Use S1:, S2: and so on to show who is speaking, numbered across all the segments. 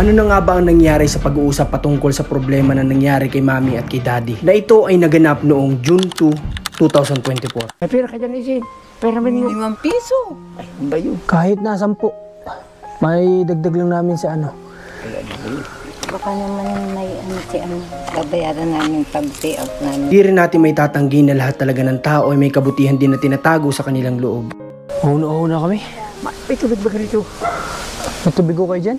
S1: Ano na nga ba ang nangyari sa pag-uusap patungkol sa problema na nangyari kay Mami at kay Daddy? Na ito ay naganap noong June 2, 2024.
S2: May pera ka dyan, Isin. Pera ba niyo?
S3: 5 piso.
S2: Ay, ano ba yun?
S1: Kahit na 10. May dagdag lang namin sa ano.
S3: Baka naman may babayaran namin pag-pay out namin.
S1: Hindi rin natin may tatanggi na lahat talaga ng tao ay may kabutihan din na tinatago sa kanilang loob.
S2: Una kami. May tubig ba ganito?
S1: May tubig ko kayo dyan?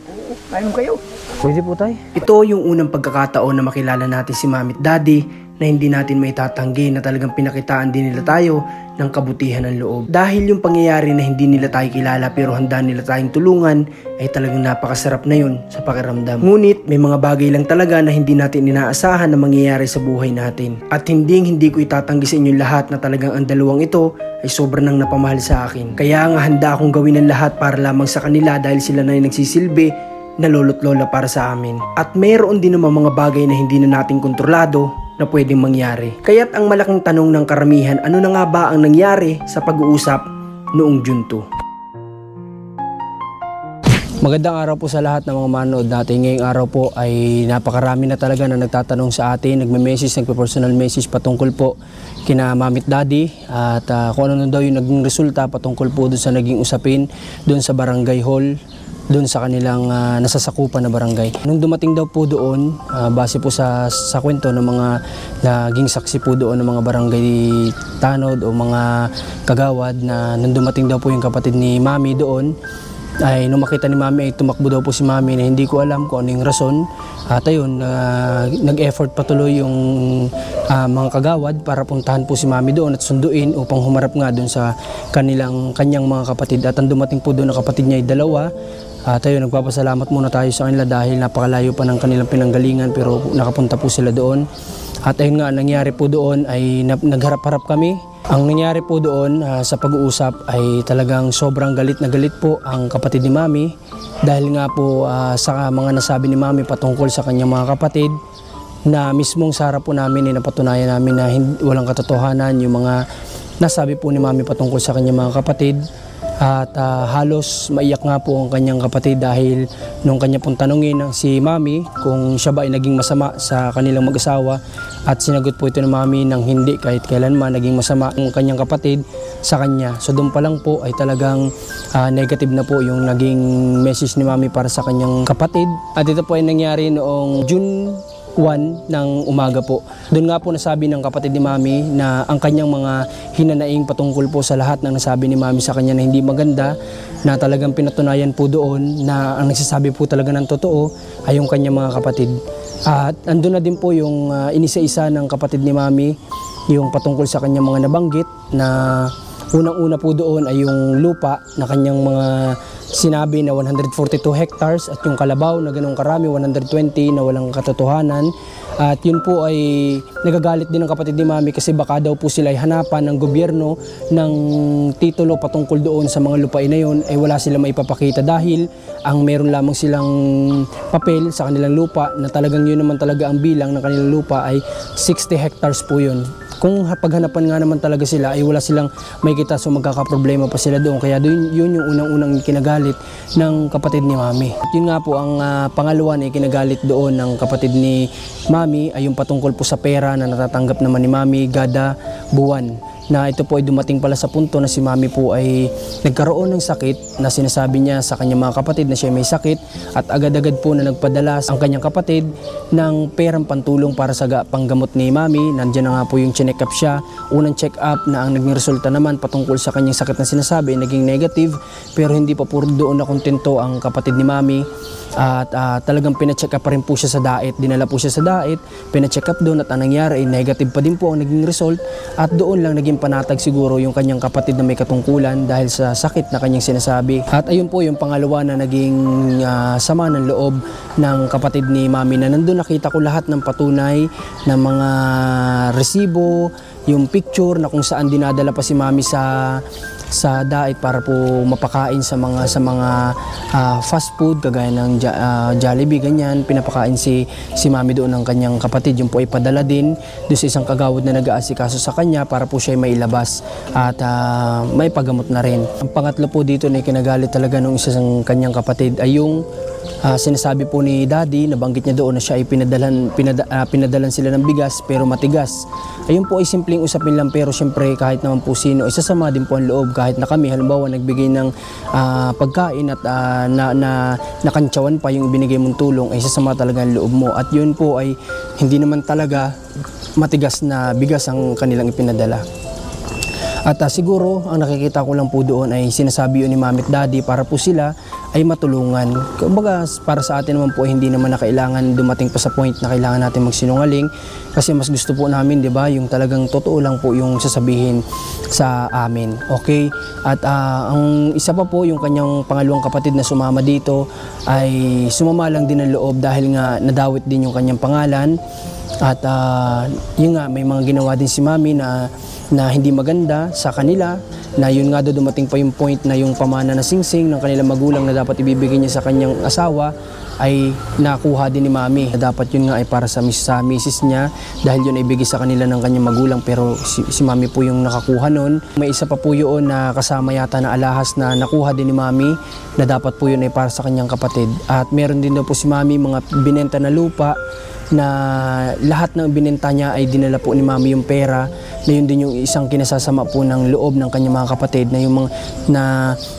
S2: Ayun kayo.
S1: Pwede po tayo. Ito yung unang pagkakataon na makilala natin si Mami at Daddy na hindi natin may tatanggi na talagang pinakitaan din nila tayo ng kabutihan ng loob. Dahil yung pangyayari na hindi nila tayo kilala pero handa nila tayong tulungan ay talagang napakasarap na yun sa pakiramdam. Ngunit may mga bagay lang talaga na hindi natin inaasahan na mangyayari sa buhay natin. At hindi ko itatanggi sa inyo lahat na talagang ang dalawang ito ay sobrang nang napamahal sa akin. Kaya nga handa akong gawin ng lahat para lamang sa kanila dahil sila na yung nagsisilbi na lolo't lola para sa amin. At mayroon din naman mga bagay na hindi na natin kontrolado na pwedeng mangyari. Kaya't ang malaking tanong ng karamihan, ano na nga ba ang nangyari sa pag-uusap noong June 2? Magandang araw po sa lahat ng mga manood natin. Ngayong araw po ay napakarami na talaga na nagtatanong sa atin, nagme-message, nagpe-personal message patungkol po kina Mami at Daddy at kung ano daw yung naging resulta patungkol po doon sa naging usapin doon sa barangay hall, doon sa kanilang nasasakupan na barangay. Nung dumating daw po doon, base po sa kwento ng mga naging saksi po doon ng mga barangay tanod o mga kagawad na nung dumating daw po yung kapatid ni Mami doon, ay nung makita ni Mami ay tumakbo daw po si Mami na hindi ko alam kung ano yung rason. At ayun, nag-effort patuloy yung mga kagawad para puntahan po si Mami doon at sunduin upang humarap nga doon sa kanyang mga kapatid. At ang dumating po doon na kapatid niya ay 2. At ayun, nagpapasalamat muna tayo sa kanila dahil napakalayo pa ng kanilang pinanggalingan pero nakapunta po sila doon. At ayun nga, nangyari po doon ay nagharap-harap kami. Ang nangyari po doon sa pag-uusap ay talagang sobrang galit na galit po ang kapatid ni Mami dahil nga po sa mga nasabi ni Mami patungkol sa kanyang mga kapatid na mismong sa harap po namin ay napatunayan namin na walang katotohanan yung mga nasabi po ni Mami patungkol sa kanyang mga kapatid. At halos maiyak nga po ang kanyang kapatid dahil nung kanya pong tanungin si Mami kung siya ba ay naging masama sa kanilang mag-asawa at sinagot po ito ni Mami ng hindi kahit kailanman naging masama ang kanyang kapatid sa kanya. So doon pa lang po ay talagang negative na po yung naging message ni Mami para sa kanyang kapatid. At ito po ay nangyari noong June 1 ng umaga po. Doon nga po nasabi ng kapatid ni Mami na ang kanyang mga hinanaing patungkol po sa lahat ng nasabi ni Mami sa kanya na hindi maganda, na talagang pinatunayan po doon na ang nagsasabi po talaga ng totoo ay yung kanyang mga kapatid. At andun na din po yung inisa-isa ng kapatid ni Mami, yung patungkol sa kanyang mga nabanggit na unang-una po doon ay yung lupa na kanyang mga sinabi na 142 hectares at yung kalabaw na ganong karami, 120 na walang katotohanan. At yun po ay nagagalit din ng kapatid ni Mami kasi baka daw po sila ay hanapan ng gobyerno ng titulo patungkol doon sa mga lupain na yun ay wala silang maipapakita dahil ang meron lamang silang papel sa kanilang lupa na talagang yun naman talaga ang bilang ng kanilang lupa ay 60 hectares po yun. Kung paghanapan nga naman talaga sila ay wala silang makikita, so magkakaproblema pa sila doon. Kaya doon, yun yung unang-unang kinagalit ng kapatid ni Mami. At yun nga po ang pangalawa na kinagalit doon ng kapatid ni Mami ay yung patungkol po sa pera na natatanggap naman ni Mami kada buwan. Na ito po ay dumating pala sa punto na si Mami po ay nagkaroon ng sakit na sinasabi niya sa kanyang mga kapatid na siya may sakit at agad-agad po na nagpadala ang kanyang kapatid ng perang pantulong para sa panggamot ni Mami. Nandiyan na nga po yung check-up siya. Unang check-up na ang naging resulta naman patungkol sa kanyang sakit na sinasabi naging negative pero hindi pa po doon na kontento ang kapatid ni Mami. At talagang pina-check up pa rin po siya sa DAET. Dinala po siya sa DAET, pina-check up doon at ang nangyari ay negative pa din po ang naging result at doon lang naging panatag siguro yung kanyang kapatid na may katungkulan dahil sa sakit na kanyang sinasabi. At ayun po yung pangalawa na naging sama ng loob ng kapatid ni Mami na nandun nakita ko lahat ng patunay ng mga resibo, yung picture na kung saan dinadala pa si Mami sa sa diet para po mapakain sa mga fast food kagaya ng Jollibee ganyan. Pinapakain si mami doon ng kanyang kapatid, yung po ay padala din doon sa isang kagawad na nag-aasikaso sa kanya para po siya may ilabas at may pagamot na rin. Ang pangatlo po dito na kinagalit talaga ng isang kanyang kapatid ay yung sinasabi po ni Daddy, nabanggit niya doon na siya ay pinadalan sila ng bigas pero matigas. Ayun po ay simpleng usapin lang, pero syempre kahit naman po sino, isasama din po ang loob kahit na kami halimbawa nagbigay ng pagkain at nakantsawan pa yung binigay mong tulong, ay isasama talaga ang loob mo. At yun po ay hindi naman talaga matigas na bigas ang kanilang ipinadala. At siguro ang nakikita ko lang po doon ay sinasabi yun ni Mami at Daddy para po sila ay matulungan. Kumbaga para sa atin naman po ay hindi naman na kailangan dumating pa sa point na kailangan natin magsinungaling, kasi mas gusto po namin, 'di ba, yung talagang totoo lang po yung sasabihin sa amin. Okay? At ang isa pa po, yung kanyang pangalawang kapatid na sumama dito ay sumama lang din ang loob dahil nga nadawit din yung kanyang pangalan. At yun nga, may mga ginawa din si Mami na hindi maganda sa kanila, na yun nga daw dumating pa yung point na yung pamana na singsing ng kanilang magulang na dapat ibibigay niya sa kanyang asawa ay nakuha din ni Mami. Dapat yun nga ay para sa misis niya dahil yun ay ibigay sa kanila ng kanyang magulang, pero si Mami po yung nakakuha nun. May isa pa po yun na kasama yata na alahas na nakuha din ni Mami na dapat po yun ay para sa kanyang kapatid. At meron din daw po si Mami mga binenta na lupa na lahat ng binenta niya ay dinala po ni Mami yung pera, na yun din yung isang kinasasama po ng loob ng kanyang mga kapatid, na yung mga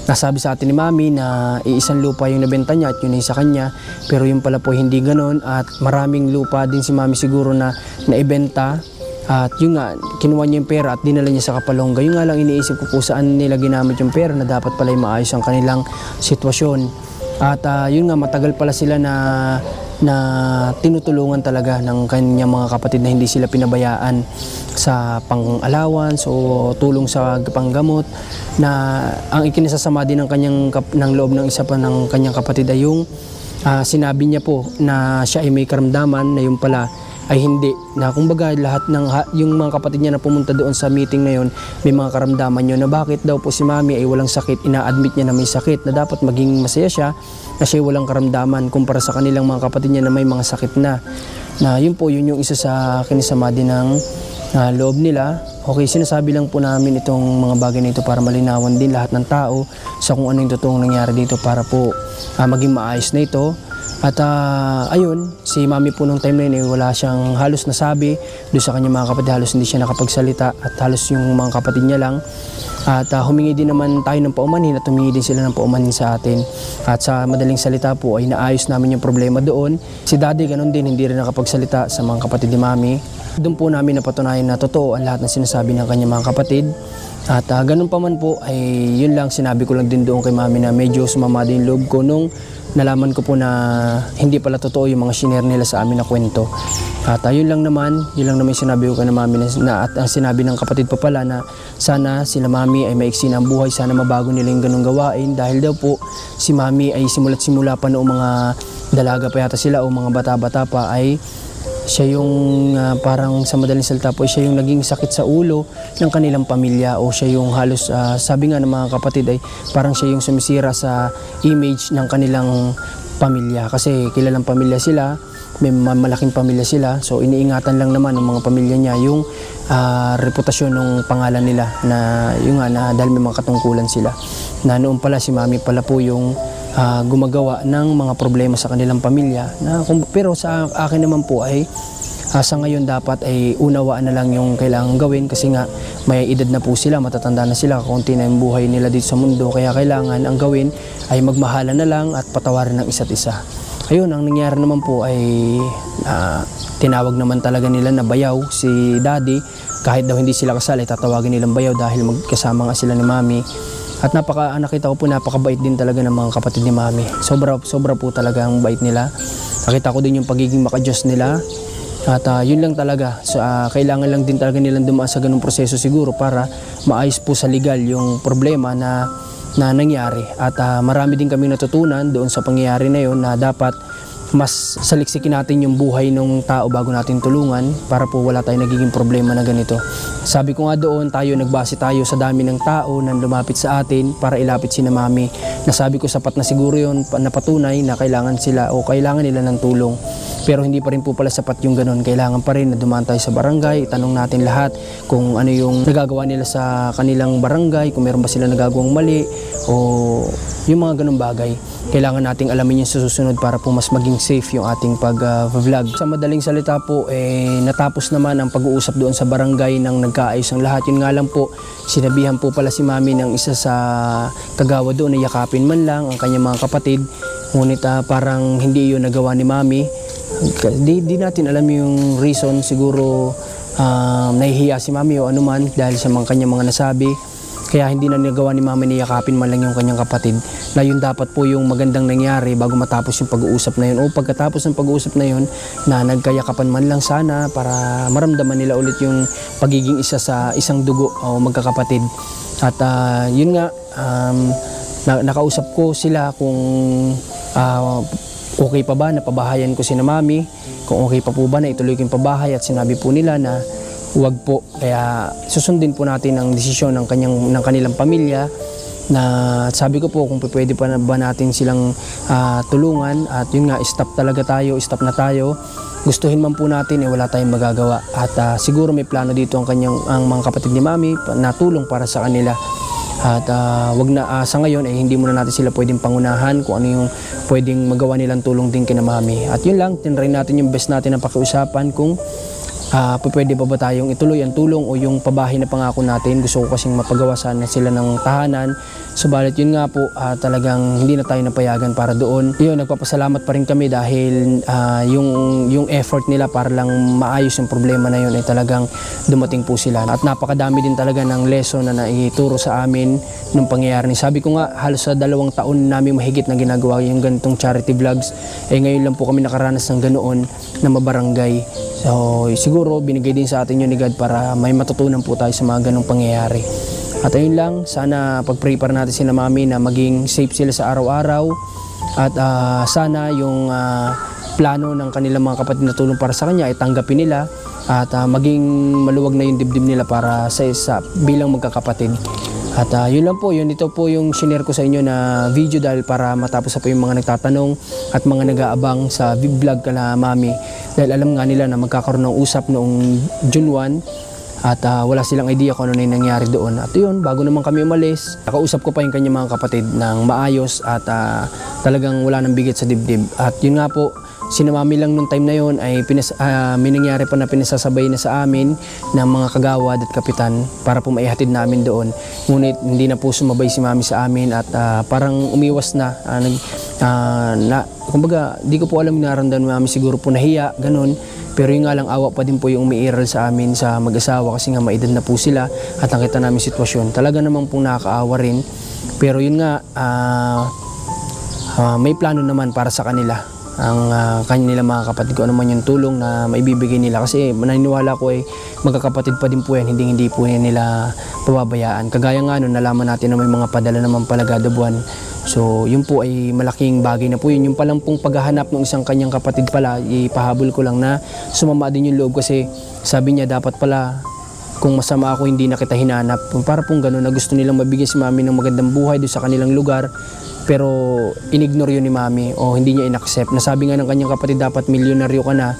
S1: nasabi sa atin ni Mami na iisang lupa yung nabenta niya at yun ay sa kanya, pero yun pala po hindi ganon, at maraming lupa din si Mami siguro na naibenta. At yun nga, kinuha niya yung pera at dinala niya sa Kapalongga. Yun nga lang iniisip ko po saan nila ginamit yung pera, na dapat pala maayos ang kanilang sitwasyon. At yun nga, matagal pala sila na tinutulungan talaga ng kanyang mga kapatid, na hindi sila pinabayaan sa pang-allowance o tulong sa panggamot, na ang ikinasasama din ng loob ng isa pa ng kanyang kapatid ay yung sinabi niya po na siya ay may karamdaman, na yung pala ay hindi, na kumbaga lahat ng yung mga kapatid niya na pumunta doon sa meeting na yon may mga karamdaman yun, na bakit daw po si Mami ay walang sakit, ina-admit niya na may sakit, na dapat maging masaya siya na siya ay walang karamdaman kumpara sa kanilang mga kapatid niya na may mga sakit na yun po, yun yung isa sa kinisama din ng loob nila. Okay, sinasabi lang po namin itong mga bagay na ito para malinawan din lahat ng tao sa kung ano yung totoong nangyari dito, para po maging maayos na ito. At ayun, si Mami po nung time na yun, wala siyang halos nasabi doon sa kanyang mga kapatid, halos hindi siya nakapagsalita, at halos yung mga kapatid niya lang. At humingi din naman tayo ng paumanhin, at humingi din sila ng paumanhin sa atin. At sa madaling salita po ay naayos namin yung problema doon. Si Daddy ganun din, hindi rin nakapagsalita sa mga kapatid ni Mami. Doon po namin napatunayan na totoo ang lahat ng sinasabi ng kanyang mga kapatid. At ganun pa man po ay yun lang, sinabi ko lang din doon kay Mami na medyo sumama din loob ko nung nalaman ko po na hindi pala totoo yung mga shinare nila sa amin na kwento. At yun lang naman yung sinabi ko kay Mami at ang sinabi ng kapatid pa pala na sana sila Mami ay maiksi na ang buhay, sana mabago nila yung ganung gawain, dahil daw po si Mami ay simula pa noong mga dalaga pa yata sila o mga bata-bata pa, ay siya yung parang sa madaling salita po, siya yung naging sakit sa ulo ng kanilang pamilya, o siya yung halos sabi nga ng mga kapatid ay parang siya yung sumisira sa image ng kanilang pamilya, kasi kilalang pamilya sila, may malaking pamilya sila, so iniingatan lang naman ng mga pamilya niya yung reputasyon ng pangalan nila, na yung nga na dahil may mga katungkulan sila, na noon pala si Mami pala po yung gumagawa ng mga problema sa kanilang pamilya, pero sa akin naman po ay sa ngayon dapat ay unawaan na lang yung kailangan gawin, kasi nga may edad na po sila, matatanda na sila, kaunti na yung buhay nila dito sa mundo, kaya kailangan ang gawin ay magmahalan na lang at patawarin ng isa't isa. Ayun, ang nangyari naman po ay tinawag naman talaga nila na bayaw si Daddy, kahit daw hindi sila kasal ay tatawagin nilang bayaw dahil magkasama nga sila ni Mami. At nakita ko po napakabait din talaga ng mga kapatid ni Mami. Sobra po talaga ang bait nila. Nakita ko din yung pagiging makadiyos nila. At yun lang talaga. So, kailangan lang din talaga nilang dumaan sa ganung proseso siguro para maayos po sa legal yung problema na nangyari. At marami din kami natutunan doon sa pangyayari na yun, na dapat mas saliksikin natin yung buhay ng tao bago natin tulungan para po wala tayong nagiging problema na ganito. Sabi ko nga doon, nagbase tayo sa dami ng tao na lumapit sa atin para ilapit si na Mami. Nasabi ko sapat na siguro yun na patunay na kailangan sila o kailangan nila ng tulong. Pero hindi pa rin po pala sapat yung ganun. Kailangan pa rin na dumaan tayo sa barangay, itanong natin lahat kung ano yung nagagawa nila sa kanilang barangay, kung meron ba sila nagagawang mali o yung mga ganung bagay. Kailangan nating alamin yung susunod para po mas maging safe yung ating pag-vlog. Sa madaling salita po, natapos naman ang pag-uusap doon sa barangay nang nagkaayos ang lahat. Yun nga lang po, sinabihan po pala si Mami ng isa sa kagawa doon na yakapin man lang ang kanyang mga kapatid. Ngunit parang hindi yun nagawa ni Mami. Di natin alam yung reason, siguro nahihiya si Mami o anuman dahil sa kanyang mga nasabi. Kaya hindi na nagawa ni Mami na yakapin man lang yung kanyang kapatid. Na yun dapat po yung magandang nangyari bago matapos yung pag-uusap na yun. O pagkatapos ng pag-uusap na yun, na nagkayakapan man lang sana para maramdaman nila ulit yung pagiging isa sa isang dugo o magkakapatid. At yun nga, nakausap ko sila kung okay pa ba na pabahayan ko si na Mami, kung okay pa po ba na ituloy ko yung pabahay, at sinabi po nila na huwag po. Kaya susundin po natin ang desisyon ng kanilang pamilya, na sabi ko po kung pwede pa na ba natin silang tulungan, at yun nga, stop na tayo. Gustuhin man po natin, wala tayong magagawa. At siguro may plano dito ang mga kapatid ni Mami na tulong para sa kanila. At wag na sa ngayon hindi muna natin sila pwedeng pangunahan kung ano yung pwedeng magawa nilang tulong din kina Mami. At yun lang, tinry natin yung best natin na pakiusapan kung pwede pa ba tayong ituloy ang tulong o yung pabahay na pangako natin. Gusto ko kasing mapagawa sana sila ng tahanan. Subalit yun nga po, talagang hindi na tayo napayagan para doon. Yun, nagpapasalamat pa rin kami dahil yung effort nila para lang maayos yung problema na yun ay talagang dumating po sila. At napakadami din talaga ng lesson na naituro sa amin nung pangyayari. Sabi ko nga, halos sa 2 taon namin mahigit na ginagawa yung ganitong charity vlogs. Ngayon lang po kami nakaranas ng ganoon na mabarangay. So siguro binigay din sa atin yun ni God para may matutunan po tayo sa mga ganong pangyayari. At ayun lang, sana pag-pray para natin si na Mami na maging safe sila sa araw-araw. At sana yung plano ng kanilang mga kapatid na tulong para sa kanya ay tanggapin nila. At maging maluwag na yung dibdib nila para sa bilang magkakapatid. At yun lang po, ito po yung shinare ko sa inyo na video dahil para matapos po yung mga nagtatanong at mga nag-aabang sa vlog kala Mami. Dahil alam nga nila na magkakaroon ng usap noong June 1 at wala silang idea kung ano na yung nangyari doon. At yun, bago naman kami umalis, nakausap ko pa yung kanyang mga kapatid ng maayos at talagang wala nang bigit sa dibdib. At yun nga po, si na Mami lang nung time na yun ay may nangyari pa na pinasasabay na sa amin ng mga kagawad at kapitan para po maihatid namin doon. Ngunit hindi na po sumabay si Mami sa amin at parang umiwas na. Kumbaga, di ko po alam yung naramdaman ni Mami, siguro po nahiya, ganun. Pero yung nga lang, awa pa din po yung umiiral sa amin sa mag-asawa kasi nga maedad na po sila at nakita namin sitwasyon. Talaga naman pong nakakaawa rin. Pero yun nga, may plano naman para sa kanila. Ang kanilang mga kapatid ko, ano man yung tulong na maibibigay nila, kasi naniniwala ko magkakapatid pa din po yan, hindi po yan nila pababayaan. Kagaya nga nalaman natin na may mga padala naman pala kada buwan. So yun po ay malaking bagay na po yun. Yung palang pong paghahanap ng isang kanyang kapatid pala, ipahabol ko lang na sumama din yung loob, kasi sabi niya dapat pala kung masama ako hindi na kita hinanap. Para pong gano'n na gusto nilang mabigyan si Mami ng magandang buhay doon sa kanilang lugar. Pero inignore yun ni Mami o hindi niya inaccept. Nasabi nga ng kanyang kapatid, dapat milyonaryo ka na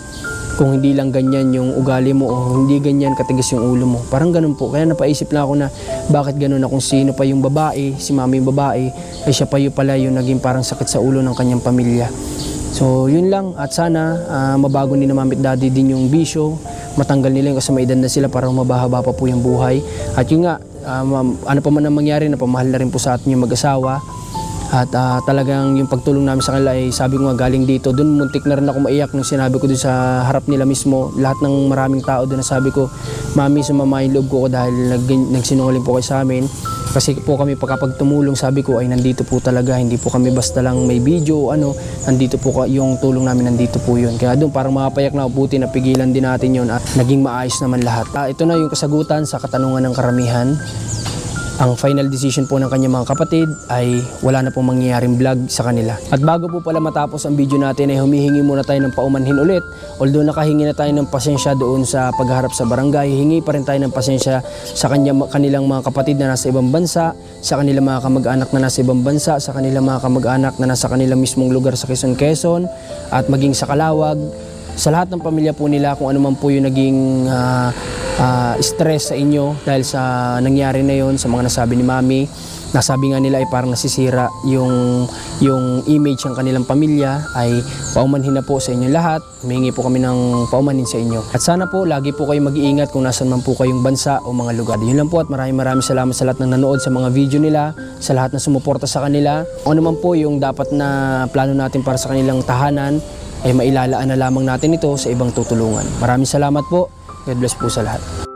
S1: kung hindi lang ganyan yung ugali mo o hindi ganyan katigas yung ulo mo. Parang ganun po. Kaya napaisip lang ako na bakit ganun na kung sino pa yung babae, si Mami yung babae, ay siya pa yung pala yung naging parang sakit sa ulo ng kanyang pamilya. So yun lang, at sana mabago ni na Mami at Daddy din yung bisyo, matanggal nila yung kasi may edad na sila para mabahaba pa po yung buhay. At yun nga, ano pa man ang mangyari, napamahal na rin po sa atin yung mag-asawa. At talagang yung pagtulong namin sa kanila ay sabi ko nga galing dito. Doon muntik na rin ako maiyak nung sinabi ko doon sa harap nila mismo. Lahat ng maraming tao doon na sabi ko, Mami, sumama yung loob ko dahil nagsinungaling po kayo sa amin. Kasi po kami kapag tumulong, sabi ko ay nandito po talaga. Hindi po kami basta lang may video, nandito po yung tulong namin, nandito po yun. Kaya doon parang mapayak na, buti na pigilan din natin yun at naging maayos naman lahat. Ito na yung kasagutan sa katanungan ng karamihan. ang final decision po ng kanyang mga kapatid ay wala na pong mangyayaring vlog sa kanila. At bago po pala matapos ang video natin ay humihingi muna tayo ng paumanhin ulit. Although nakahingi na tayo ng pasensya doon sa pagharap sa barangay, hingi pa rin tayo ng pasensya sa kanilang mga kapatid na nasa ibang bansa, sa kanilang mga kamag-anak na nasa ibang bansa, sa kanilang mga kamag-anak na nasa kanilang mismong lugar sa Quezon, at maging sa Calawag. Sa lahat ng pamilya po nila, kung ano man po yung naging stress sa inyo dahil sa nangyari na yon, sa mga nasabi ni Mami. Nasabi nga nila ay parang nasisira yung image ng kanilang pamilya, ay paumanhin na po sa inyo lahat. Humingi po kami ng paumanhin sa inyo. At sana po lagi po kayong mag-iingat kung nasan man po kayong bansa o mga lugar. Yun lang po, at maraming salamat sa lahat ng nanood sa mga video nila, sa lahat na sumuporta sa kanila. Ano naman po yung dapat na plano natin para sa kanilang tahanan, ay mailalaan na lamang natin ito sa ibang tutulungan. Maraming salamat po. God bless po sa lahat.